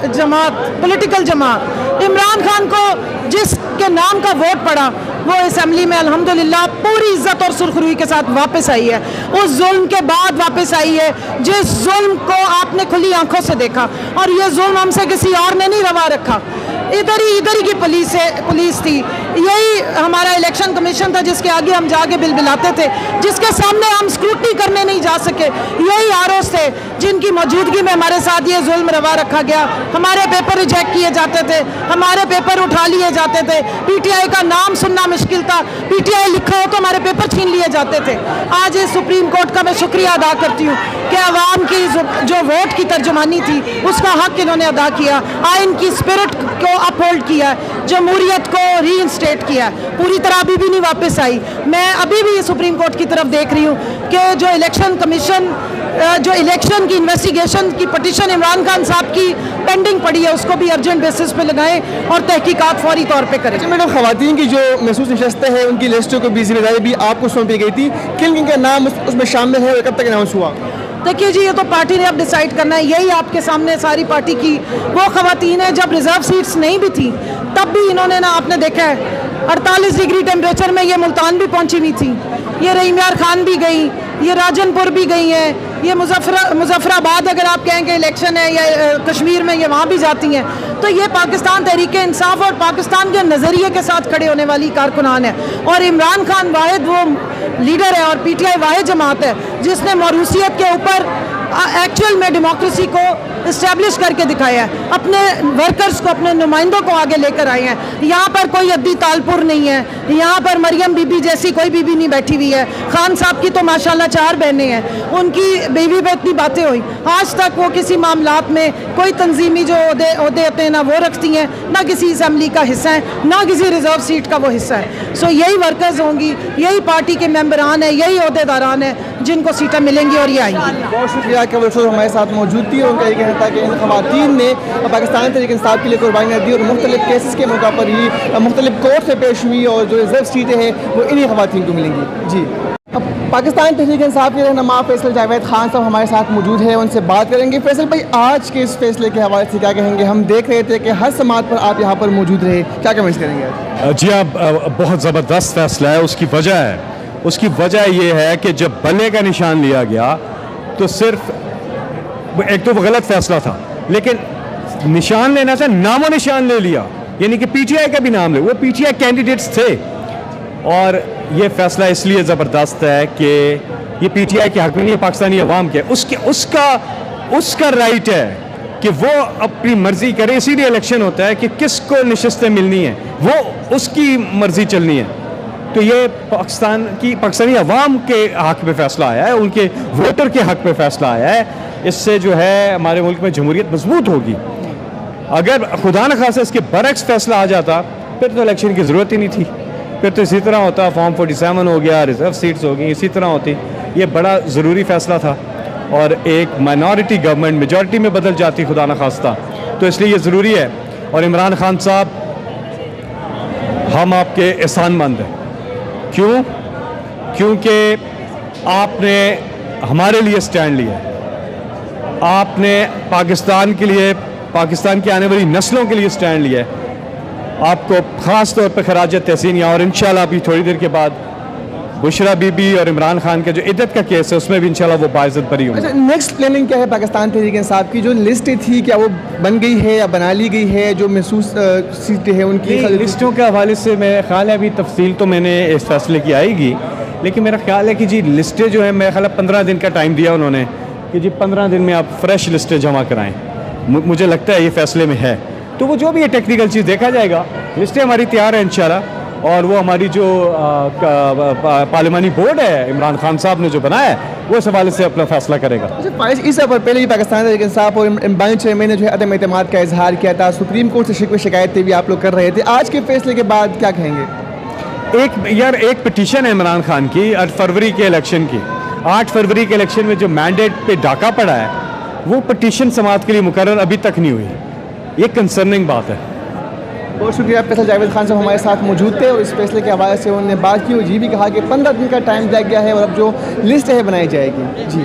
जमात, political जमात, इमरान खान को जिसके नाम का वोट पड़ा वो असम्बली में अल्हम्दुलिल्लाह पूरी इज्जत और सुरखरुई के साथ वापस आई है। उस जुल्म के बाद वापस आई है जिस जुल्म को आपने खुली आंखों से देखा, और ये जुल्म हमसे किसी और ने नहीं रवा रखा। इधर ही की पुलिस थी, यही हमारा इलेक्शन कमीशन था जिसके आगे हम जाके बिलबिलाते थे, जिसके सामने हम स्क्रूटनी करने नहीं जा सके। यही आरओस थे जिनकी मौजूदगी में हमारे साथ ये जुल्म रवा रखा गया। हमारे पेपर रिजेक्ट किए जाते थे, हमारे पेपर उठा लिए जाते थे, पीटीआई का नाम सुनना मुश्किल था, पीटीआई लिखा हो तो हमारे पेपर छीन लिए जाते थे। आज इस सुप्रीम कोर्ट का मैं शुक्रिया अदा करती हूँ कि अवाम की जो वोट की तर्जुमानी थी उसका हक इन्होंने अदा किया, आइन की स्पिरिट को अपहोल्ड किया, जमहूरियत को रीइंस्टेट किया। पूरी तरह अभी भी नहीं वापस आई। मैं अभी भी सुप्रीम कोर्ट की तरफ देख रही हूँ कि जो इलेक्शन कमीशन जो इलेक्शन की इन्वेस्टिगेशन की पटिशन इमरान खान साहब की पेंडिंग पड़ी है उसको भी अर्जेंट बेसिस पे लगाएं और तहकीकात फौरी तौर पे करें। मैडम, ख़वातीन की जो महसूस नशस्तें हैं उनकी लिस्टों को भी जिम्मेदारी भी आपको सौंपी गई थी, किन किन का नाम उसमें शामिल है और कब तक अनाउंस हुआ? देखिए जी, ये तो पार्टी ने अब डिसाइड करना है। यही आपके सामने सारी पार्टी की वो ख़वातीन है जब रिजर्व सीट्स नहीं भी थी तब भी इन्होंने ना, आपने देखा है 48 डिग्री टेम्परेचर में ये मुल्तान भी पहुंची हुई थी, ये रहीम यार खान भी गई, ये राजनपुर भी गई हैं, ये मुजफ्फराबाद अगर आप कहें कि इलेक्शन है या कश्मीर में ये वहाँ भी जाती हैं। तो ये पाकिस्तान तहरीक इंसाफ और पाकिस्तान के नज़रिए के साथ खड़े होने वाली कारकुनान है, और इमरान खान वाहिद वो लीडर है और पीटीआई वाहिद जमात है जिसने मौरूसियत के ऊपर एक्चुअल में डेमोक्रेसी को इस्टेब्लिश करके दिखाया है, अपने वर्कर्स को, अपने नुमाइंदों को आगे लेकर आए हैं। यहाँ पर कोई अद्दी तालपुर नहीं है, यहाँ पर मरियम बीबी जैसी कोई बीबी नहीं बैठी हुई है। खान साहब की तो माशाल्लाह 4 बहनें हैं, उनकी बीवी पे इतनी बातें हुई, आज तक वो किसी मामलात में कोई तंजीमी जो ओहदे होते हैं ना वो रखती हैं, ना किसी असम्बली का हिस्सा है, ना किसी रिजर्व सीट का वो हिस्सा है। सो यही वर्कर्स होंगी, यही पार्टी के मेंबरान है, यही ओहदेदारान है जिनको सीटें मिलेंगी और ये आएंगी। बहुत शुक्रिया कि वो हमारे साथ मौजूद थी। उनका ये कहना था कि इन ख़वातीन ने पाकिस्तान तहरीक इंसाफ के लिए कुर्बानियाँ दी और मुख्तलिफ केसेस के मौका पर ही मुख्तलिफ कोर्ट से पेश हुई, और जो रिजर्व सीटें हैं वो इन्हीं ख़वातीन को मिलेंगी। जी, अब पाकिस्तान तहरीक इंसाफ के रहनुमा फैसल जावेद खान साहब हमारे साथ मौजूद है, उनसे बात करेंगे। फैसल भाई, आज के इस फैसले के हवाले से क्या कहेंगे? हम देख रहे थे कि हर समात पर आप यहाँ पर मौजूद रहे, क्या कमेंट्स करेंगे? जी हाँ, बहुत ज़बरदस्त फैसला है। उसकी वजह ये है कि जब बल्ले का निशान लिया गया तो सिर्फ एक तो वो गलत फैसला था, लेकिन निशान लेना था, नामो निशान ले लिया, यानी कि पीटीआई का भी नाम ले, वो पीटीआई कैंडिडेट्स थे। और ये फैसला इसलिए ज़बरदस्त है कि ये पीटीआई के हक़ में नहीं है, पाकिस्तानी अवाम के, उसका राइट है कि वो अपनी मर्ज़ी करे। इसीलिए इलेक्शन होता है कि किसको नशस्तें मिलनी है, वो उसकी मर्ज़ी चलनी है। तो ये पाकिस्तानी अवाम के हक़ में फ़ैसला आया है, उनके वोटर के हक़ में फ़ैसला आया है। इससे जो है हमारे मुल्क में जमहूरियत मजबूत होगी। अगर खुदा न खासा इसके बरक्स फैसला आ जाता फिर तो इलेक्शन की ज़रूरत ही नहीं थी, फिर तो इसी तरह होता, फॉर्म 47 हो गया, रिजर्व सीट्स हो गई, इसी तरह होती। ये बड़ा ज़रूरी फ़ैसला था और एक माइनॉरिटी गवर्नमेंट मेजॉरिटी में बदल जाती खुदा न खास्ता, तो इसलिए ये ज़रूरी है। और इमरान खान साहब, हम आपके एहसानमंद हैं। क्यों? क्योंकि आपने हमारे लिए स्टैंड लिया, आपने पाकिस्तान के लिए, पाकिस्तान की आने वाली नस्लों के लिए स्टैंड लिया है। आपको ख़ास तौर पर खराज तहसीन, और इंशाल्लाह अभी थोड़ी देर के बाद बुशरा बीबी और इमरान खान का जो इद्दत का केस है उसमें भी इंशाल्लाह वो बाइज़्ज़त बरी होंगे। अच्छा, नेक्स्ट प्लानिंग क्या है पाकिस्तान तहरीक इंसाफ की? जो लिस्ट थी क्या वो बन गई है या बना ली गई है? जो महसूस सीटें हैं उनकी लिस्टों के हवाले से मेरा ख्याल है अभी तफसील तो मैंने इस फैसले की आएगी, लेकिन मेरा ख्याल है कि जी लिस्टें जो है मेरा ख्याल है 15 दिन का टाइम दिया उन्होंने कि जी 15 दिन में आप फ्रेश लिस्टें जमा कराएँ। मुझे लगता है ये फैसले में है, तो वो जो भी है टेक्निकल चीज़ देखा जाएगा। लिस्टें हमारी तैयार हैं इंशाल्लाह, और वो हमारी जो पार्लिमानी बोर्ड है इमरान खान साहब ने जो बनाया है वो इस हवाले से अपना फैसला करेगा। इस पर पहले ही पाकिस्तान तहरीक इंसाफ और इम्बानी चेयरमैन ने जो है अदम एतमाद का इजहार किया था, सुप्रीम कोर्ट से शिकवे शिकायतें भी आप लोग कर रहे थे। आज के फैसले के बाद क्या कहेंगे? एक पिटीशन है इमरान खान की 8 फरवरी के इलेक्शन की। 8 फरवरी के इलेक्शन में जो मैंडेट पे डाका पड़ा है वो पिटीशन समाअत के लिए मुकर्रर अभी तक नहीं हुई। ये कंसर्निंग बात है। बहुत शुक्रिया। फैसल जावेद खान साहब हमारे साथ मौजूद थे और इस फैसले के हवाले से उन्होंने बात की और ये भी कहा कि 15 दिन का टाइम दिया गया है और अब जो लिस्ट है बनाई जाएगी। जी।